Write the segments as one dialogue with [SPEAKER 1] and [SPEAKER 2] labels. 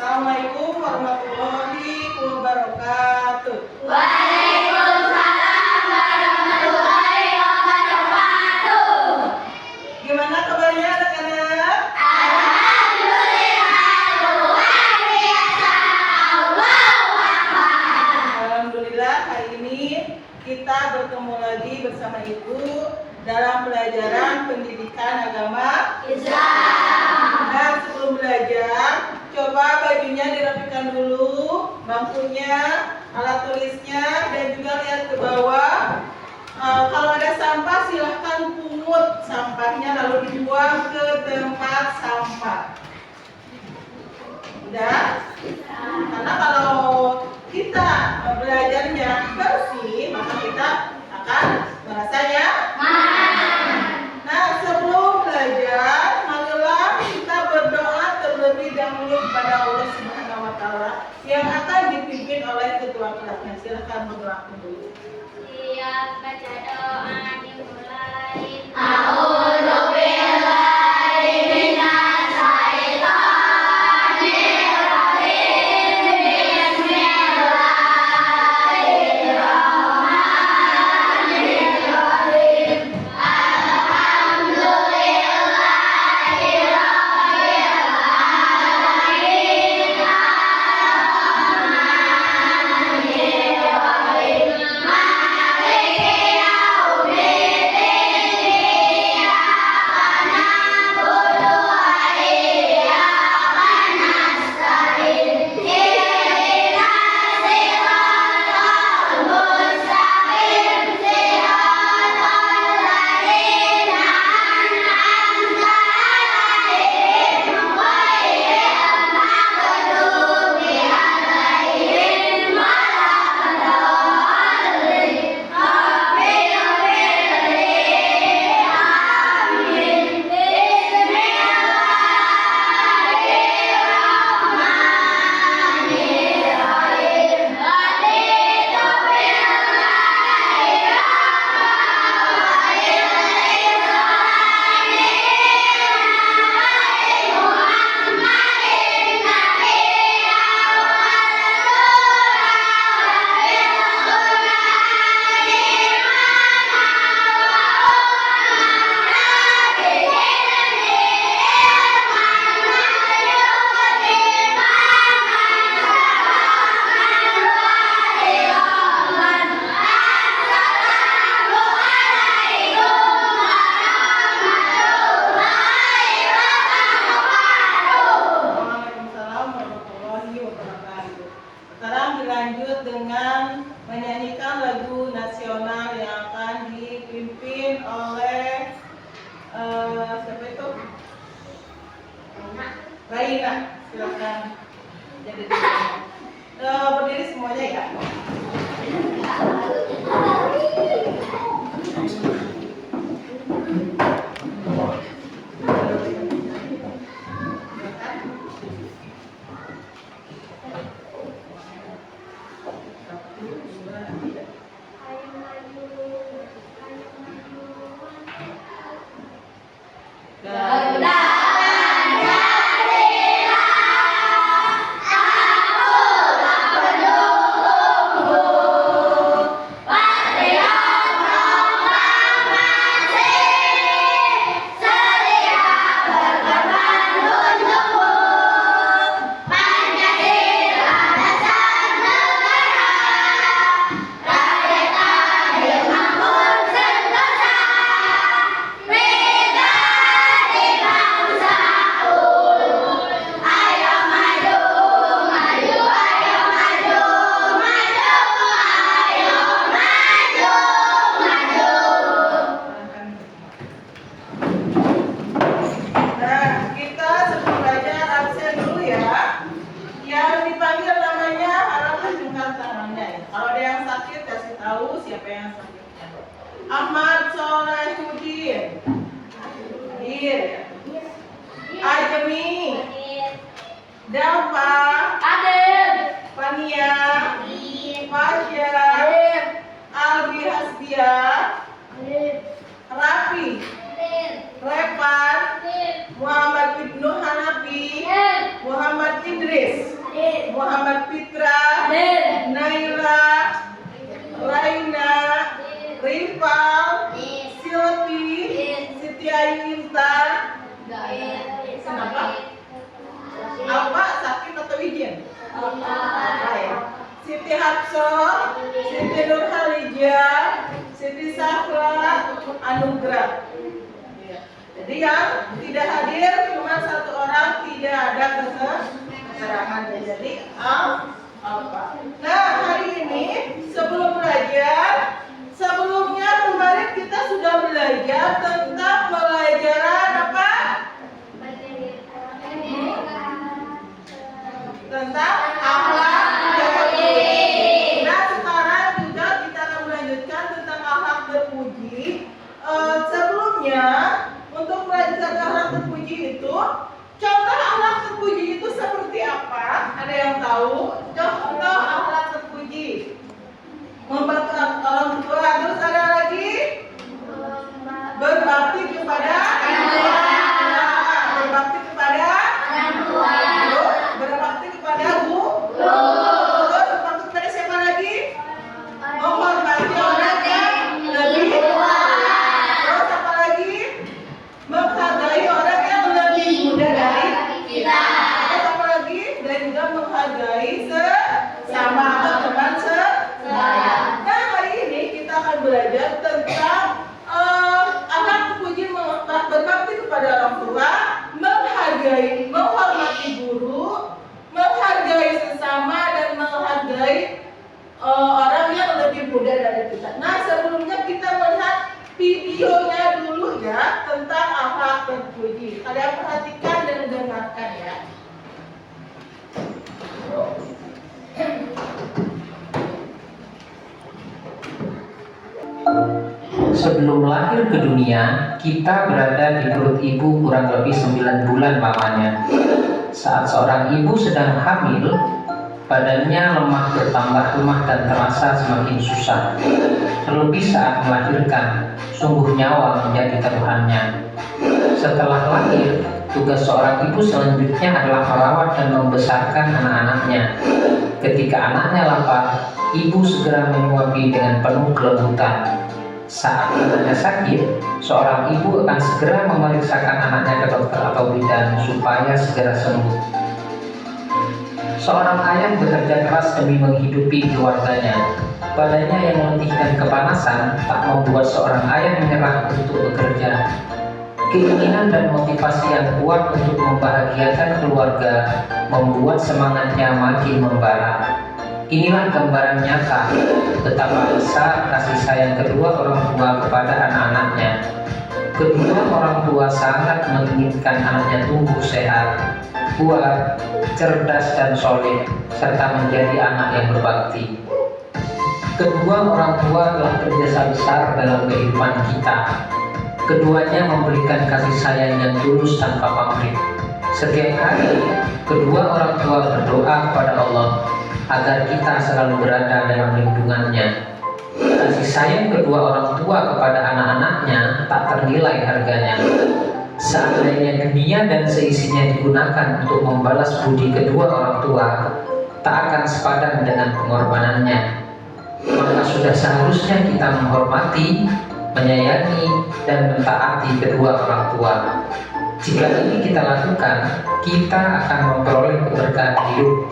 [SPEAKER 1] Assalamualaikum warahmatullahi wabarakatuh.
[SPEAKER 2] Waalaikumsalam warahmatullahi wabarakatuh.
[SPEAKER 1] Gimana kabarnya anak-anak?
[SPEAKER 2] Alhamdulillah, luar biasa. Allahu Akbar.
[SPEAKER 1] Alhamdulillah, hari ini kita bertemu lagi bersama Ibu dalam pelajaran pendidikan agama
[SPEAKER 2] Islam.
[SPEAKER 1] Dan sebelum belajar, coba bajunya dirapikan dulu, bangkunya, alat tulisnya, dan juga lihat ke bawah. Kalau ada sampah silahkan pungut sampahnya lalu dibuang ke tempat sampah. Udah? Karena kalau kita belajarnya bersih, maka kita akan merasanya. Nah, sebelum belajar, marilah kita berdoa terlebih dahulu kepada Allah Subhanahu wa Ta'ala yang akan dipimpin oleh ketua kelasnya. Silakan berdoa dulu.
[SPEAKER 2] Siap baca doa dimulai.
[SPEAKER 1] Waalaikumsalam warahmatullahi wabarakatuh. Sekarang dilanjut dengan menyanyikan lagu nasional yang akan dipimpin oleh siapa itu? Raina. Silakan jadi berdiri semuanya ya. Siapa yang sakitnya? Ahmad Solehudin hadir. Ajemi, Dava, Fania, Fasya, Albi Hasbia, Rafi, Repan, Muhammad Ibnu Hanafi, Muhammad Idris. Intan? Kenapa? Alfa sakit atau izin? Alfa ya. Siti Hapsah, Siti Nurhalijah, Siti Sahla, Anugrah. Jadi yang tidak hadir cuma satu orang, tidak ada keserangan. Jadi Alfa. Nah, hari ini sebelum belajar, sebelumnya kemarin kita sudah belajar tentang pelajaran apa? Tentang akhlak terpuji. Nah, sekarang juga kita akan melanjutkan tentang akhlak terpuji. Sebelumnya, untuk melanjutkan akhlak terpuji itu, contoh akhlak terpuji itu seperti apa? Ada yang tahu? Contoh akhlak terpuji. Membantu orang tua, terus ada lagi berbakti kepada berbakti kepada berbakti kepada guru, terus berbakti kepada siapa lagi? Menghormati orang yang lebih tua, terus apa lagi? Menghargai orang yang lebih muda dari kita, terus apa lagi? Dan juga menghargai sesama atau teman sebaya. Nah, hari ini kita akan belajar tentang akhlak terpuji, berbakti kepada orang tua, menghargai, menghormati guru, menghargai sesama, dan menghargai orang yang lebih muda dari kita. Nah, sebelumnya kita melihat videonya dulu ya tentang akhlak terpuji. Kalian perhatikan dan dengarkan ya.
[SPEAKER 3] Sebelum lahir ke dunia, kita berada di perut ibu kurang lebih 9 bulan lamanya. Saat seorang ibu sedang hamil, badannya lemah, bertambah lemah dan terasa semakin susah. Terlebih saat melahirkan, sungguh nyawa menjadi taruhannya. Setelah lahir, tugas seorang ibu selanjutnya adalah merawat dan membesarkan anak-anaknya. Ketika anaknya lapar, ibu segera menyuapi dengan penuh kelembutan. Saat anaknya sakit, seorang ibu akan segera memeriksakan anaknya ke dokter atau bidan supaya segera sembuh. Seorang ayah bekerja keras demi menghidupi keluarganya. Badannya yang letih dan kepanasan tak membuat seorang ayah menyerah untuk bekerja. Keinginan dan motivasi yang kuat untuk membahagiakan keluarga membuat semangatnya makin membara. Inilah gambaran nyata betapa besar kasih sayang kedua orang tua kepada anak-anaknya. Kedua orang tua sangat menginginkan anaknya tumbuh sehat, kuat, cerdas dan soleh, serta menjadi anak yang berbakti. Kedua orang tua telah berjasa besar dalam kehidupan kita. Keduanya memberikan kasih sayang yang tulus tanpa pamrih. Setiap hari, kedua orang tua berdoa kepada Allah agar kita selalu berada dalam lindungannya. Kasih sayang kedua orang tua kepada anak-anaknya tak ternilai harganya. Seandainya dunia dan seisinya digunakan untuk membalas budi kedua orang tua, tak akan sepadan dengan pengorbanannya. Maka sudah seharusnya kita menghormati, menyayangi, dan mentaati kedua orang tua. Jika ini kita lakukan, kita akan memperoleh keberkahan hidup.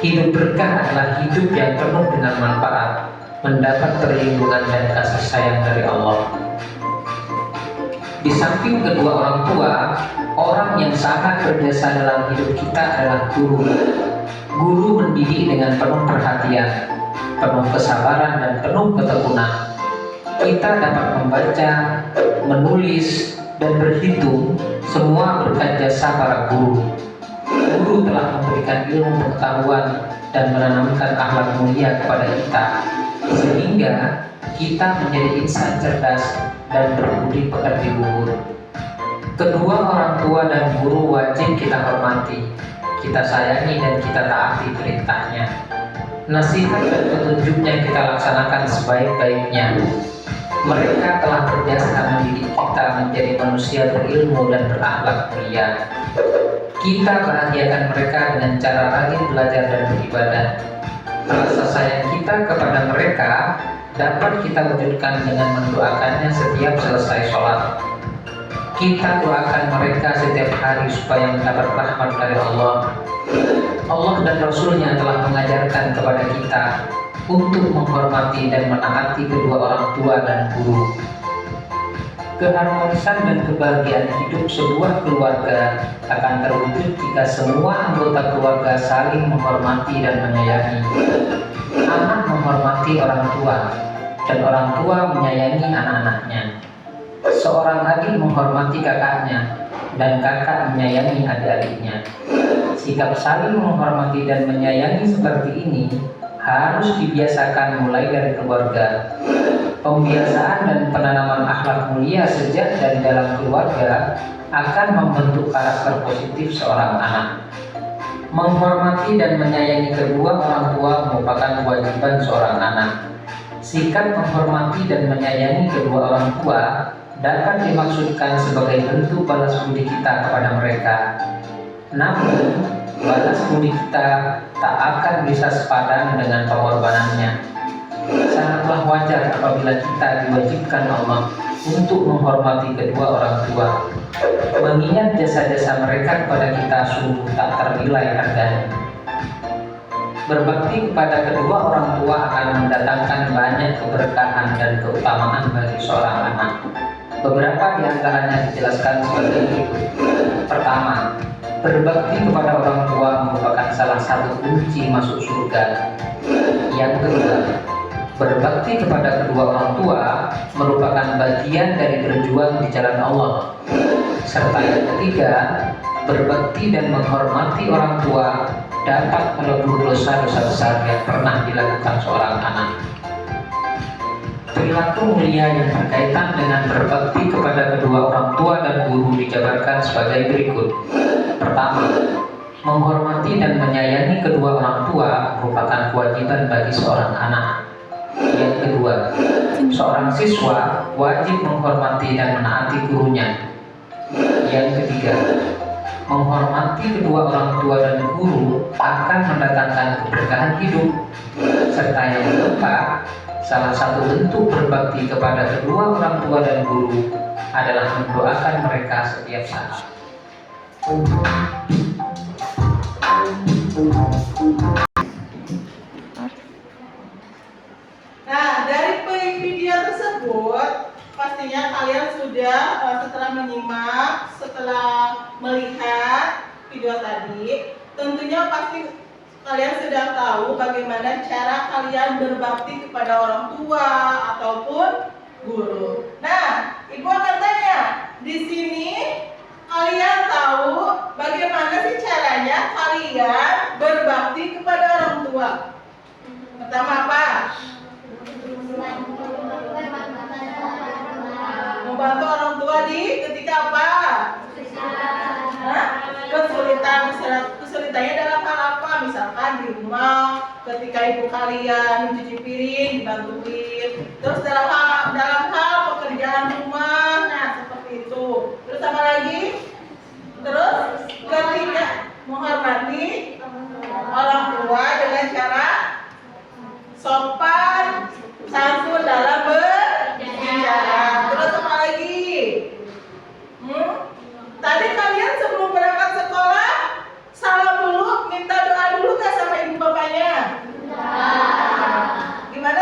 [SPEAKER 3] Hidup berkah adalah hidup yang penuh dengan manfaat, mendapat perlindungan dan kasih sayang dari Allah. Di samping kedua orang tua, orang yang sangat berjasa dalam hidup kita adalah guru. Guru mendidik dengan penuh perhatian, penuh kesabaran, dan penuh ketekunan. Kita dapat membaca, menulis, dan berhitung, semua berkat jasa para guru. Guru telah memberikan ilmu pengetahuan dan menanamkan akhlak mulia kepada kita, sehingga kita menjadi insan cerdas dan berbudi pekerti luhur. Kedua orang tua dan guru wajib kita hormati, kita sayangi, dan kita taati perintahnya. Nasihat dan petunjuknya kita laksanakan sebaik-baiknya. Mereka telah berjasa mendidik kita menjadi manusia berilmu dan berakhlak mulia. Kita bahagiakan mereka dengan cara rajin belajar dan beribadah. Rasa sayang kita kepada mereka dapat kita wujudkan dengan mendoakannya setiap selesai sholat. Kita doakan mereka setiap hari supaya mendapat rahmat dari Allah. Allah dan Rasul-Nya telah mengajarkan kepada kita untuk menghormati dan menaati kedua orang tua dan guru. Keharmonisan dan kebahagiaan hidup sebuah keluarga akan terwujud jika semua anggota keluarga saling menghormati dan menyayangi. Anak menghormati orang tua, dan orang tua menyayangi anak-anaknya. Seorang adik menghormati kakaknya, dan kakak menyayangi adik-adiknya. Sikap saling menghormati dan menyayangi seperti ini harus dibiasakan mulai dari keluarga. Pembiasaan dan penanaman akhlak mulia sejak dari dalam keluarga akan membentuk karakter positif seorang anak. Menghormati dan menyayangi kedua orang tua merupakan kewajiban seorang anak. Sikap menghormati dan menyayangi kedua orang tua dapat dimaksudkan sebagai bentuk balas budi kita kepada mereka. Namun, balas budi kita tak akan bisa sepadan dengan pengorbanannya. Sangatlah wajar apabila kita diwajibkan Allah untuk menghormati kedua orang tua. Mengingat jasa-jasa mereka kepada kita sungguh tak ternilai harganya. Berbakti kepada kedua orang tua akan mendatangkan banyak keberkahan dan keutamaan bagi seorang anak. Beberapa di antaranya dijelaskan sebagai berikut. Pertama, berbakti kepada orang tua merupakan salah satu kunci masuk surga. Yang kedua, berbakti kepada kedua orang tua merupakan bagian dari berjuang di jalan Allah. Serta yang ketiga, berbakti dan menghormati orang tua dapat melebur dosa-dosa besar yang pernah dilakukan seorang anak. Perilaku mulia yang berkaitan dengan berbakti kepada kedua orang tua dan guru dijabarkan sebagai berikut. Pertama, menghormati dan menyayangi kedua orang tua merupakan kewajiban bagi seorang anak. Yang kedua, seorang siswa wajib menghormati dan menaati gurunya. Yang ketiga, menghormati kedua orang tua dan guru akan mendatangkan keberkahan hidup. Serta yang keempat, salah satu bentuk berbakti kepada kedua orang tua dan guru adalah mendoakan mereka setiap saat.
[SPEAKER 1] Nah, dari video tersebut pastinya kalian sudah setelah menyimak, setelah melihat video tadi, tentunya pasti kalian sudah tahu bagaimana cara kalian berbakti kepada orang tua ataupun guru. Nah, Ibu akan tanya, di sini kalian tahu bagaimana sih caranya kalian berbakti kepada orang tua? Pertama apa? Membantu orang tua di ketika apa? Kesulitannya dalam hal apa? Misalkan di rumah, ketika ibu kalian mencuci piring dibantuin. Terus dalam hal pekerjaan rumah, nah seperti itu. Terus apa lagi? Terus ketika menghormati orang tua dengan cara sopan, santun dalam berbicara. Terus apa lagi? Tadi kalian sebelum berangkat sekolah salam dulu, minta doa dulu nggak sama ibu bapaknya? Gimana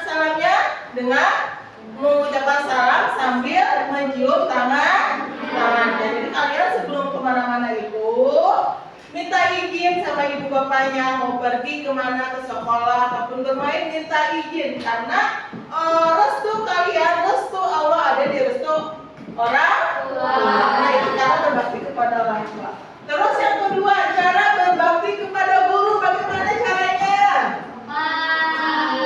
[SPEAKER 1] salamnya? Dengan mengucapkan salam sambil mencium tangan. Jadi kalian sebelum kemana-mana itu minta izin sama ibu bapaknya mau pergi kemana, ke sekolah ataupun bermain, minta izin karena restu kalian, restu Allah ada di restu orang tua. Nah, itu cara berbakti kepada orang tua. Terus yang kedua, cara berbakti kepada guru, bagaimana caranya?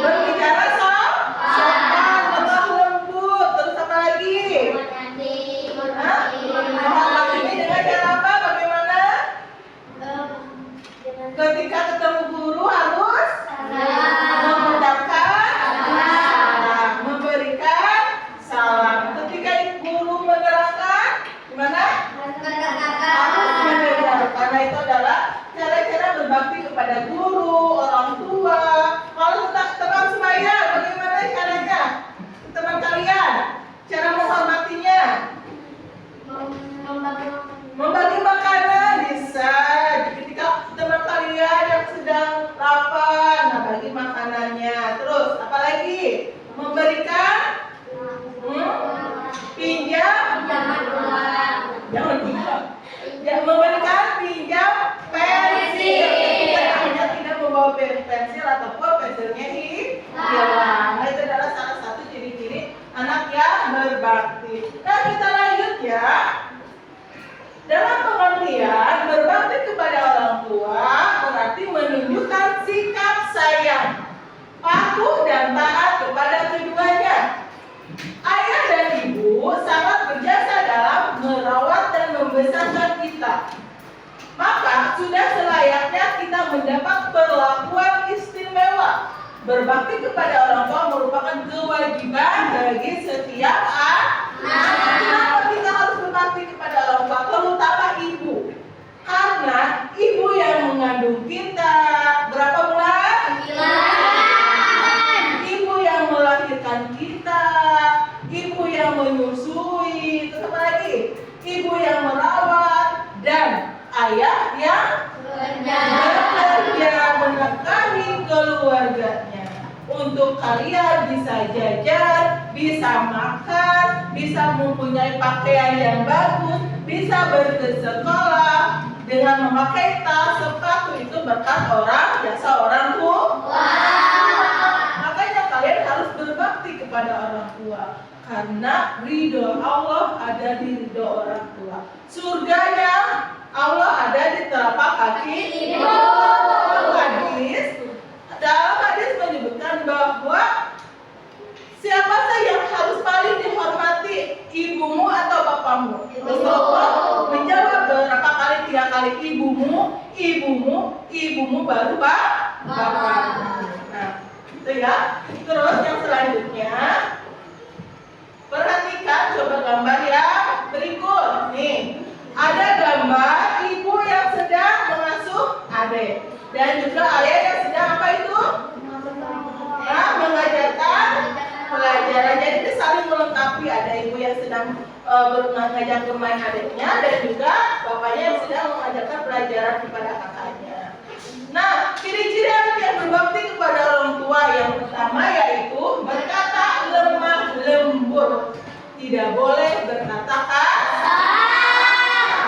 [SPEAKER 1] Berbicara sopan, lemah lembut. Terus apa lagi? Menghormati dengan cara apa? Bagaimana? Ketika ketemu guru harus mengucapkan salam, memberikan salam. Ketika guru menerangkan, gimana? Jangan lupa. Ya, memberikan pinjam pensil. Kita hanya tidak membawa pensil ataupun pensilnya hilang. Nah, itu adalah salah satu ciri-ciri anak yang berbakti. Nah, kita lanjut ya. Dalam pengertian berbakti kepada orang tua berarti menunjukkan sikap sayang, patuh dan taat kepada keduanya. Ayah dan ibu sangat berjasa dalam merawat dan membesarkan kita. Maka sudah selayaknya kita mendapat perlakuan istimewa. Berbakti kepada orang tua merupakan kewajiban bagi setiap anak. Kenapa kita harus berbakti kepada orang tua, terutama ibu? Karena ibu yang mengandung kita berapa bulan? 9. Ibu yang melahirkan kita, ibu yang menyusui, terus apa lagi? Ibu yang merawat, dan ayah yang bekerja menekani keluarganya. Untuk kalian bisa jajan, bisa makan, bisa mempunyai pakaian yang bagus, bisa bersekolah dengan memakai tas, sepatu, itu berkat jasa orang tua. Makanya kalian harus berbakti kepada orang tua, karena ridho Allah ada di ridho orang tua. Surganya Allah ada di telapak kaki ibu. Dalam hadis menyebutkan bahwa siapa saja yang harus paling dihormati, ibumu atau bapakmu? Rasulullah menjawab berapa kali? 3 kali. Ibumu baru bapakmu. Nah, itu ya. Terus yang selanjutnya, perhatikan coba gambar yang berikut. Nih, ada gambar ibu yang sedang mengasuh adik dan juga ayah yang sedang apa itu? Nah, mengajarkan pelajaran. Jadi itu saling melengkapi. Ada ibu yang sedang mengajak bermain adiknya dan juga bapaknya yang sedang mengajarkan pelajaran kepada kakaknya. Nah, ciri-ciri anak yang berbakti kepada orang tua yang pertama yaitu berkata lemah lembut, tidak boleh berkata kasar.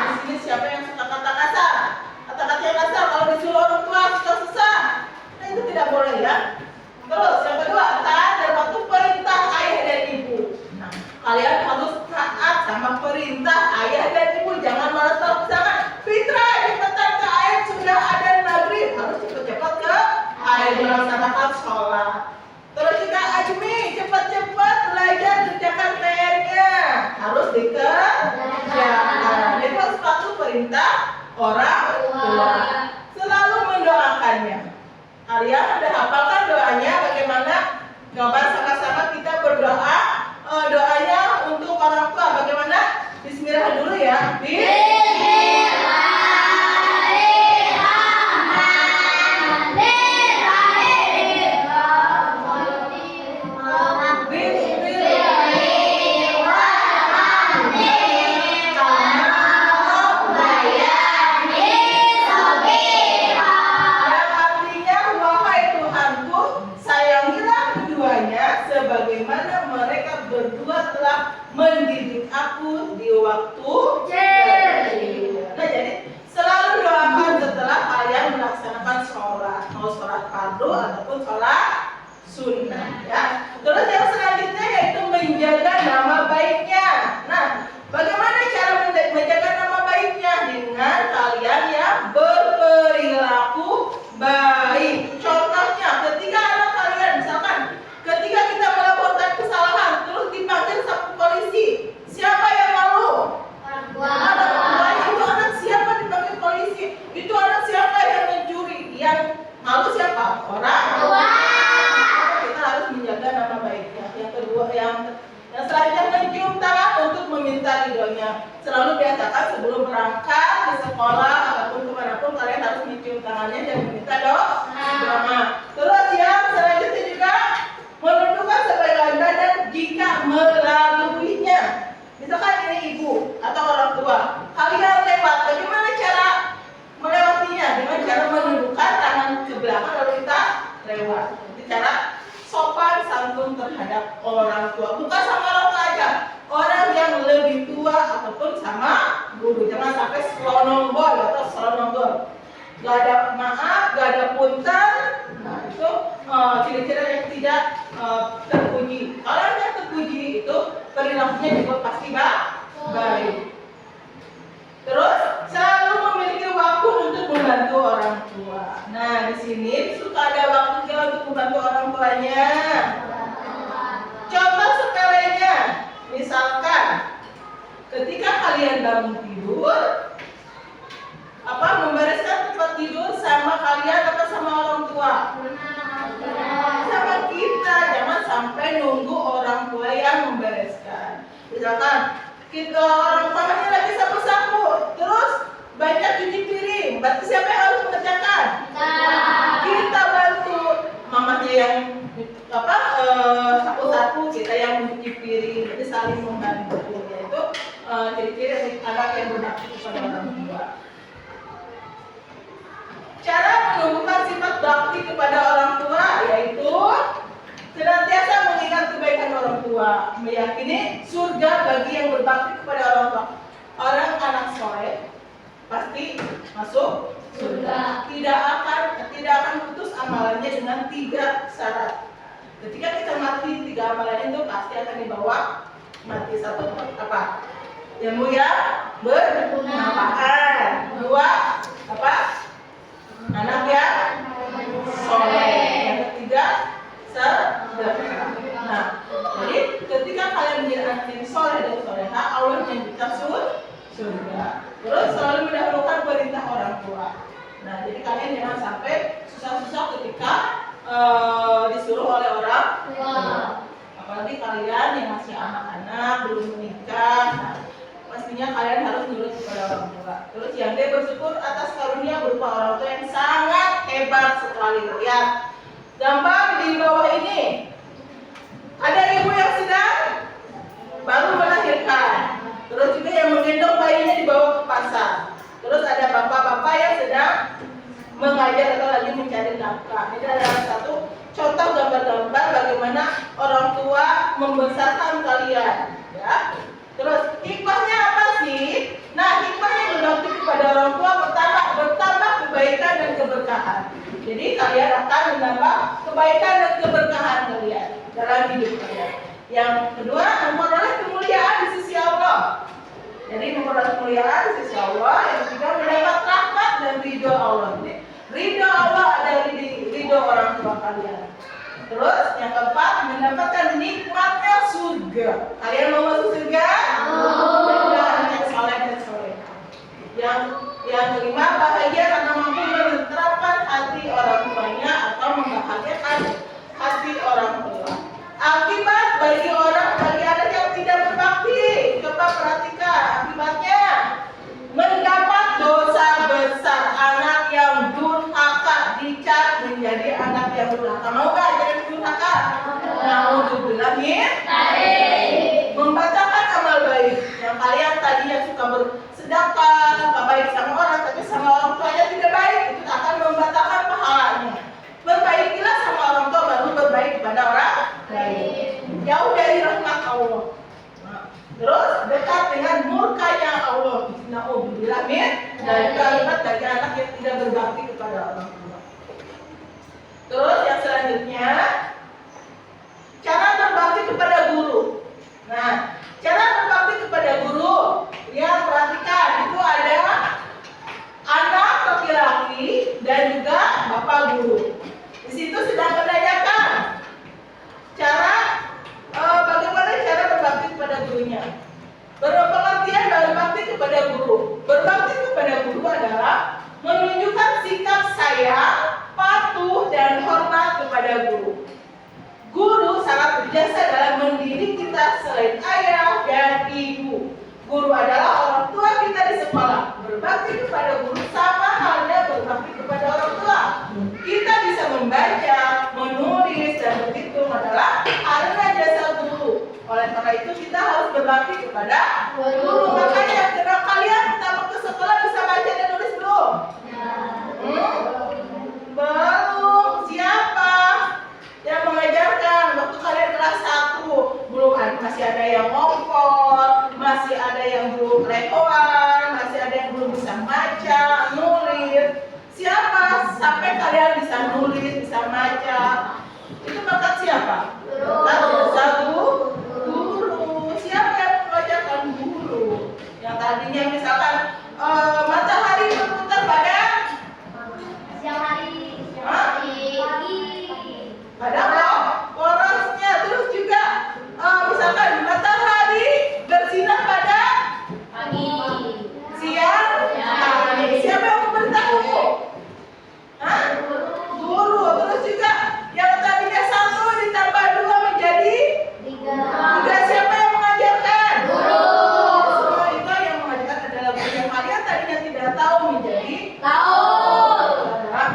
[SPEAKER 1] Di sini siapa yang suka kata kasar? Kata-kata yang kasar kalau disuruh orang tua susah-susah. Nah, itu tidak boleh ya. Terus yang kedua, taat dan patuh perintah ayah dan ibu. Nah, kalian harus taat sama perintah ayah dan ibu. Jangan malas tangan. Fitra, cepetan ke air, sudah ada maghrib. Harus cepat-cepat ke air melaksanakan sholat. Terus juga Ajmi, cepat-cepat belajar kerjakan PR-nya. Harus dikerjakan. Itu harus patuh perintah orang tua. Selalu mendoakannya. Kalian udah hafalkan doanya bagaimana? Coba sama-sama kita berdoa. Doanya untuk orang tua bagaimana? Bismillah dulu ya. Sebagaimana mereka berdua telah mendidik aku di waktu kecil. Nah, jadi selalu doakan setelah kalian melaksanakan sholat, mau sholat fardu ataupun sholat sunnah ya. Terus yang selanjutnya yaitu menjaga nama baiknya. Nah, bagaimana cara menjaga nama baiknya? Dengan kalian yang berperilaku baik. Contohnya ketika anak kalian misalkan ketika kita melaporkan kesalahan terus dipanggil sama polisi, siapa yang malu? Anak tuanya. Itu anak siapa dipanggil polisi? Itu anak siapa yang mencuri? Yang malu siapa? Orang tua. Kita harus menjaga nama baiknya. Yang kedua, yang selanjutnya mencium tangan untuk meminta ridhonya. Selalu biasakan sebelum berangkat ke sekolah ataupun kemanapun kalian harus mencium tangannya dan meminta doa. Terus yang selanjutnya juga menundukkan sebagian badan jika melaluinya. Misalkan ini ibu atau orang tua, kalian lewat, bagaimana cara melewatinya? Dengan cara menundukkan tangan ke belakang lalu kita lewat. Itu cara sopan santun terhadap orang tua. Bukan sama orang tua aja, orang yang lebih tua ataupun sama sampai selononggol atau selononggol. Gak ada maaf, gak ada punten. Nah itu ciri-ciri yang tidak terpuji. Kalau yang terpuji itu perilakunya juga pasti baik. Terus selalu memiliki waktu untuk membantu orang tua. Nah di sini suka ada waktu untuk membantu orang tuanya. Contoh sepelenya, misalkan ketika kalian bangun tidur, membereskan tempat tidur sama kalian atau sama orang tua? Sama kita, jangan sampai nunggu orang tua yang membereskan. Misalkan kita orang tuanya lagi sapu-sapu, terus banyak cuci piring, berarti siapa yang harus mengerjakan? Kita bantu. Mamanya yang sapu-sapu, kita yang mencuci piring, jadi saling membantu. Yaitu ciri-ciri anak yang berbakti kepada orang tua. Cara menumbuhkan sifat bakti kepada orang tua yaitu senantiasa mengingat kebaikan orang tua, meyakini surga bagi yang berbakti kepada orang tua. Orang anak soleh pasti masuk surga. Tidak akan putus amalannya dengan 3 syarat. Ketika kita mati 3 amalan itu pasti akan dibawa mati. 1 apa? Ilmu yang bermanfaat. 2 apa? Anak yang soleh. Yang ketiga sedekah. Nah, jadi ketika kalian menjadi anak yang soleh dan soleha, Allah menjanjikan surga. Terus selalu mendahulukan perintah orang tua. Nah, jadi kalian jangan sampai susah-susah ketika disuruh oleh orang tua. Apalagi kalian yang masih anak-anak, belum menikah. Nah, pastinya kalian harus nurut kepada orang tua. Terus yang dia bersyukur atas karunia berupa orang tua yang sangat hebat sekali. Lihat gambar di bawah ini. Ada ibu yang sedang baru melahirkan. Terus juga yang menggendong bayinya dibawa ke pasar. Terus ada bapak-bapak yang sedang mengajar atau lagi mencari nafkah. Ini adalah satu contoh gambar-gambar bagaimana orang tua membesarkan kalian. Ya. Terus hikmahnya apa sih? Nah, hikmahnya berbakti kepada orang tua bertambah kebaikan dan keberkahan. Jadi kalian akan menambah kebaikan dan keberkahan kalian dalam hidup kalian. Yang kedua, memperoleh kemuliaan di sisi Allah. Jadi memperoleh kemuliaan di sisi Allah. Yang ketiga, mendapat rahmat dan ridho Allah. Ridho Allah adalah ridho orang tua kalian. Terus yang keempat, mendapatkan nikmatnya surga. Kalian mau masuk surga? Yang soleh dan soleh. Yang kelima, bahagia karena mampu menerapkan hati orang tuanya atau membahagiakan hati orang tua. Akibat bagi anak yang tidak berbakti, coba perhatikan akibatnya. Mendapat dosa besar, anak yang durhaka dicap menjadi anak yang durhaka. Mau gak jadi durhaka? Naudzubillah min dzalik. Membatalkan amal baik yang kalian tadinya suka bersedekah, suka baik sama orang, tapi sama orang tuanya tidak baik, itu akan membatalkan pahalanya. Berbaikilah sama orang tua baru berbaik kepada orang lain. Jauh dari rahmat Allah. Terus dekat dengan murkanya Allah. Naudzubillah min dari kalimat bagi anak yang tidak berbakti kepada orang tua. Terus yang selanjutnya, cara berbakti kepada guru. Nah, cara berbakti kepada guru, lihat perhatikan itu ada anak laki-laki dan juga bapak guru. Di situ sedang menanyakan bagaimana cara berbakti kepada gurunya. Berpengertian dalam bakti kepada guru. Berbakti kepada guru adalah menunjukkan sikap sayang, patuh dan hormat kepada guru. Guru sangat berjasa dalam mendidik kita selain ayah dan ibu. Guru adalah orang tua kita di sekolah. Berbakti kepada guru sama halnya berbakti kepada orang tua. Kita bisa membaca, menulis, dan berhitung adalah karena jasa guru. Oleh karena itu kita harus berbakti kepada guru. Makanya karena kalian pertama ke sekolah bisa baca dan nulis belum? Belum. Siapa yang mengajarkan? Waktu kalian kelas 1 belum ada, masih ada yang ngopol, masih ada yang belum lekoan, masih ada yang belum tidak tahu menjadi
[SPEAKER 2] Tahu.
[SPEAKER 1] Itu adalah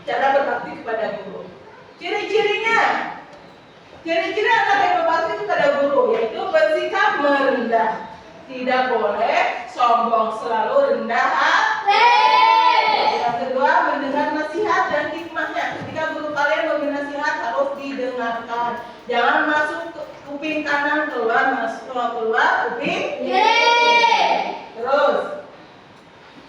[SPEAKER 1] cara berbakti kepada guru. Ciri-cirinya, ciri-ciri anak yang berbakti kepada guru yaitu bersikap merendah, tidak boleh sombong, selalu rendah hati. Yang kedua, mendengar nasihat dan hikmahnya. Ketika guru kalian memberi nasihat harus didengarkan. Jangan masuk ke kuping kanan, keluar kuping
[SPEAKER 2] Kiri.
[SPEAKER 1] Terus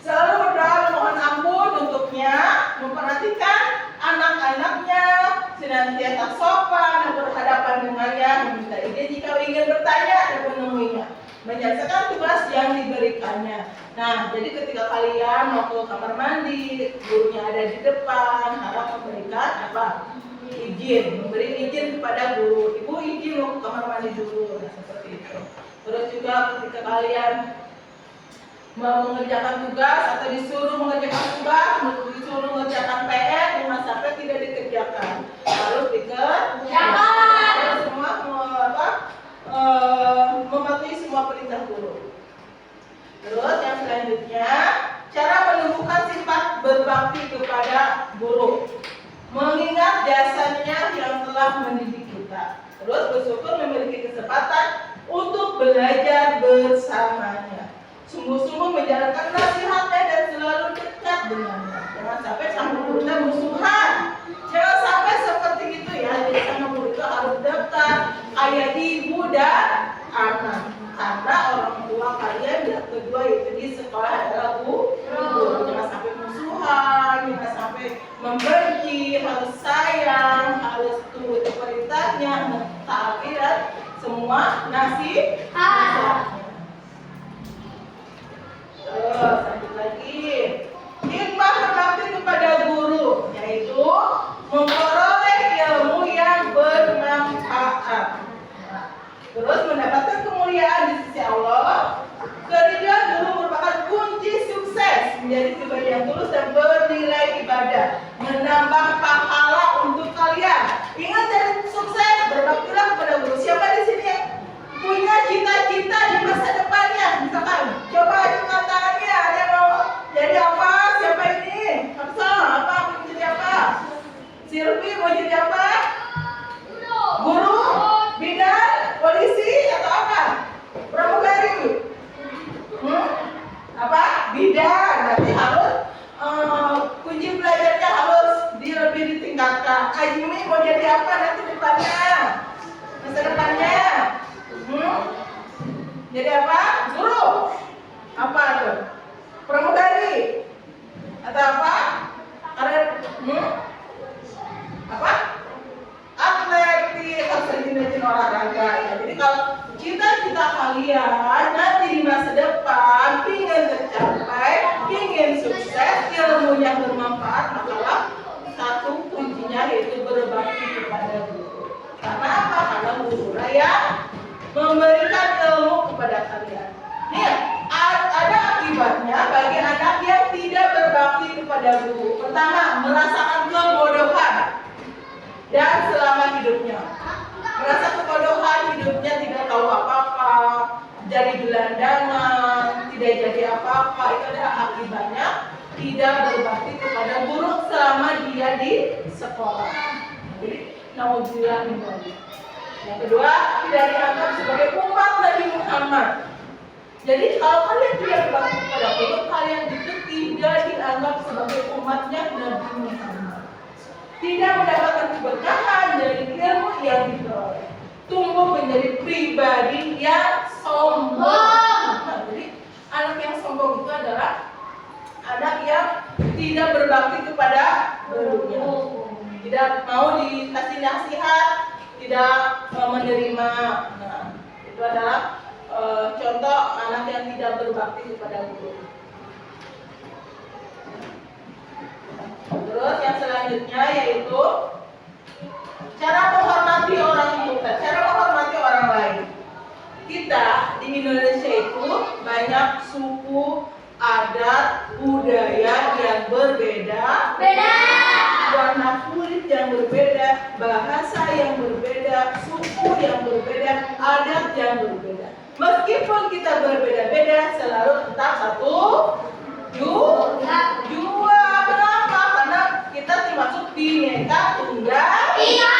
[SPEAKER 1] selalu berdoa memohon ampun untuknya, memperhatikan anak-anaknya, senantiasa sopan dan berhadapan dengannya, meminta izin jika ingin bertanya dan menemuinya, menyelesaikan tugas yang diberikannya. Nah, jadi ketika kalian mau ke kamar mandi, gurunya ada di depan, harap memberikan apa? Izin, memberi izin kepada guru. Ibu izin mau ke kamar mandi dulu, nah, seperti itu. Terus juga ketika kalian mau mengerjakan tugas atau disuruh mengerjakan tugas, disuruh mengerjakan PR, jangan sampai tidak dikerjakan, harus dikerjakan. Semua mematuhi semua perintah guru. Terus yang selanjutnya, cara menumbuhkan sifat berbakti kepada guru, mengingat jasanya yang telah mendidik kita. Terus bersyukur memiliki kesempatan untuk belajar bersamanya. Sungguh-sungguh menjalankan nasihatnya dan selalu dekat dengannya. Jangan sampai sama gurunya musuhan. Jangan sampai seperti itu ya. Jadi sama guru itu harus dekat, kayak ibu dan anak. Karena orang tua kalian yang kedua itu di sekolah adalah guru. Jangan sampai musuhan, jangan sampai membenci, harus sayang, harus tunduk perintahnya, mentaati dan semua nasihatnya. Terus lanjut lagi, hikmah berbakti kepada guru, yaitu memperoleh ilmu yang bermanfaat. Terus mendapatkan kemuliaan di sisi Allah. Keridhaan guru merupakan kunci sukses menjadi pribadi yang tulus dan bernilai ibadah, menambah pahala untuk kalian. Ingat, dari sukses berbaktilah kepada guru. Siapa di sini yang punya cita-cita di masa depannya? Misalkan, coba ajukan tangannya. Ada yang mau jadi apa? Siapa ini? Hamsa, apa? Mau jadi apa? Silvi mau jadi apa? Guru? Bidan? Polisi? Atau apa? Pramugari? Apa? Bidan. Nanti harus kunci belajarnya harus lebih ditingkatkan. Ajmi mau jadi apa nanti depannya? Masa depannya? Jadi apa? Guru? Apa tuh? Pramugari? Atau apa? Apa? Atletik, harus rajin-rajin olahraga ya. Jadi kalau cita-cita kalian nanti di masa depan ingin tercapai, ingin sukses, ilmunya bermanfaat, maka satu kuncinya yaitu berbakti kepada guru. Karena apa? Karena guru yang memberikan ilmu kepada kalian. Nih, ada akibatnya bagi anak yang tidak berbakti kepada guru. Pertama, merasakan kebodohan dan selama hidupnya merasa kebodohan, hidupnya tidak tahu apa-apa, jadi gelandangan, tidak jadi apa-apa. Itu adalah akibatnya tidak berbakti kepada guru selama dia di sekolah. Jadi nauzubillah min dzalik. Yang kedua, tidak dianggap sebagai umat Nabi Muhammad. Jadi kalau kalian tidak berbakti kepada guru, kalian itu tidak dianggap sebagai umatnya Nabi Muhammad. Tidak mendapatkan keberkahan dari ilmu yang diperoleh. Tumbuh menjadi pribadi yang sombong. Nah, jadi anak yang sombong itu adalah anak yang tidak berbakti kepada gurunya. Tidak mau dikasih nasihat, tidak menerima. Nah, itu adalah contoh anak yang tidak berbakti kepada guru. Terus yang selanjutnya yaitu cara menghormati orang tua, cara menghormati orang lain. Kita di Indonesia itu banyak suku, adat, budaya yang berbeda, warna kulit yang berbeda, bahasa yang berbeda, suku yang berbeda, adat yang berbeda. Meskipun kita berbeda-beda, selalu tetap satu jua. Kenapa? Karena kita termasuk bineka tunggal ika.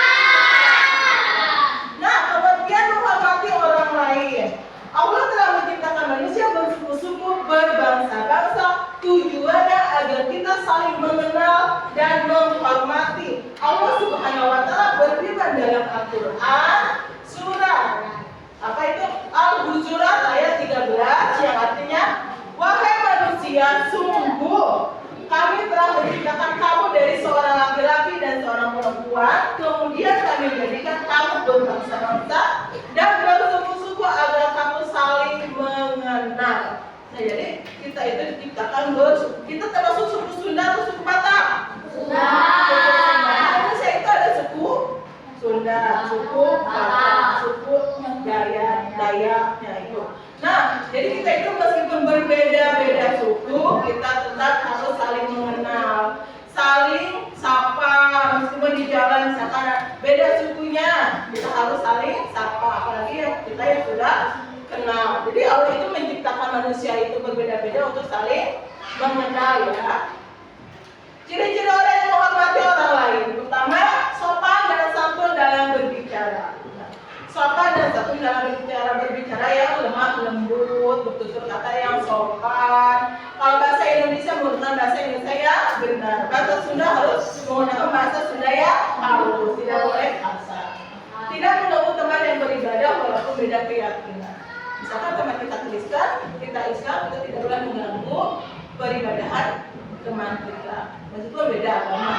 [SPEAKER 1] Nah, pengertian menghormati orang lain. Allah telah menciptakan manusia bersuku-suku, berbangsa-bangsa, tujuannya agar kita saling mengenal dan menghormati. Allah Subhanahu wa Ta'ala berfirman dalam Al-Quran surah apa itu? Al-Hujurat ayat 13 yang artinya, wahai manusia, sungguh kami telah menciptakan kamu dari seorang laki-laki dan seorang perempuan, kemudian kami menjadikan kamu berbangsa-bangsa dan bersuku-suku agar kamu saling mengenal. Nah, jadi kita itu diciptakan kita termasuk suku Sunda atau suku Batak? Sunda. Manusia itu ada suku Sunda, suku Batak, suku Dayak, ya itu. Nah, jadi kita itu meskipun berbeda-beda suku, kita tetap harus saling mengenal, saling sapa. Meskipun di jalan misalkan beda sukunya, kita harus saling sapa. Apalagi kita yang sudah kenal. Jadi Allah itu menciptakan manusia itu berbeda-beda untuk saling mengenal, ya. Ciri-ciri orang yang menghormati orang lain, pertama sopan dan santun dalam berbicara. Sopan dan santun dalam berbicara yang lemah lembut, bertutur kata yang sopan. Kalau bahasa Indonesia menggunakan bahasa Indonesia yang benar. Bahasa Sunda harus menggunakan bahasa Sunda yang halus, tidak boleh kasar. Tidak mengganggu teman yang beribadah walaupun beda keyakinan. Misalkan teman kita Kristen, kita Islam, kita tidak boleh mengganggu peribadahan teman kita. Meskipun beda agama,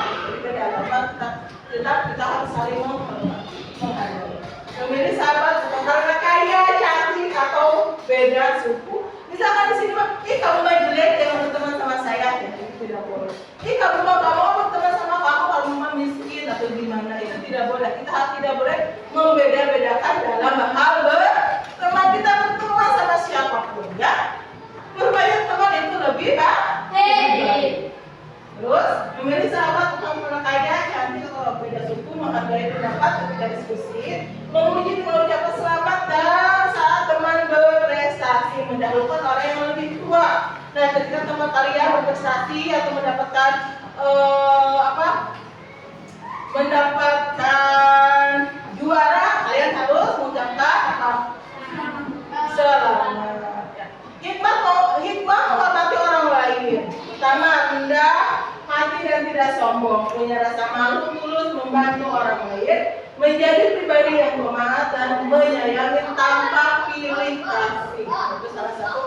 [SPEAKER 1] kita harus saling menghargai. Memilih sahabat karena kaya, cantik atau beda suku. Misalkan di sini, kamu main jelek jangan berteman sama saya, ya itu tidak boleh. Kamu mau berteman sama kamu memang miskin atau gimana, itu tidak boleh. Kita tidak boleh membeda-bedakan dalam hal berteman. Kita berteman sama siapapun, ya. Berbanyak teman itu lebih baik. Terus memilih sahabat bukan kaya, cantik atau beda suku, menghargai pendapat ketika diskusi, memuji dan mengucapkan selamat dan saat teman berprestasi, mendahulukan orang yang lebih tua. Nah, ketika teman kalian berprestasi atau mendapatkan juara, kalian harus mengucapkan selamat. Hikmah menghormati orang lain. Pertama, rendah hati dan tidak sombong, punya rasa malu, tulus membantu orang lain, menjadi pribadi yang pemaaf dan menyayangi tanpa pilih kasih. Itu salah satu